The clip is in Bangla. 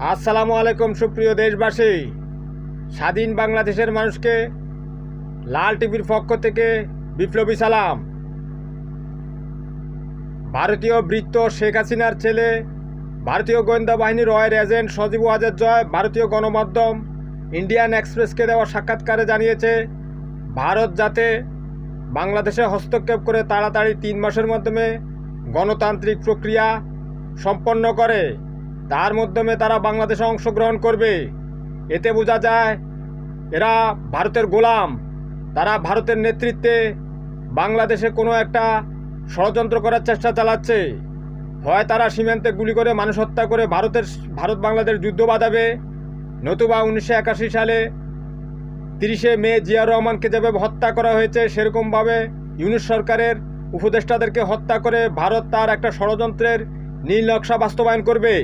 আসসালামু আলাইকুম সুপ্রিয় দেশবাসী। স্বাধীন বাংলাদেশের মানুষকে লাল টিভির পক্ষ থেকে বিপ্লবী সালাম। ভারতীয় বৃত্ত শেখ হাসিনার ছেলে, ভারতীয় গোয়েন্দা বাহিনীর রয়ের এজেন্ট সজীব ওয়াজেদ জয় ভারতীয় গণমাধ্যম ইন্ডিয়ান এক্সপ্রেসকে দেওয়া সাক্ষাৎকারে জানিয়েছে, ভারত যাতে বাংলাদেশে হস্তক্ষেপ করে তাড়াতাড়ি 3 মাসের মাধ্যমে গণতান্ত্রিক প্রক্রিয়া সম্পন্ন করে, তার মাধ্যমে তারা বাংলাদেশে অংশগ্রহণ করবে। এতে বোঝা যায় এরা ভারতের গোলাম। তারা ভারতের নেতৃত্বে বাংলাদেশে কোনো একটা ষড়যন্ত্র করার চেষ্টা চালাচ্ছে। হয় তারা সীমান্তে গুলি করে মানুষ হত্যা করে ভারত বাংলাদেশ যুদ্ধ বাঁধাবে, নতুবা 1981 সালে 30শে মে জিয়াউর রহমানকে যেভাবে হত্যা করা হয়েছে সেরকমভাবে ইউনূস সরকারের উপদেষ্টাদেরকে হত্যা করে ভারত তার একটা ষড়যন্ত্রের নীল নকশা বাস্তবায়ন করবে।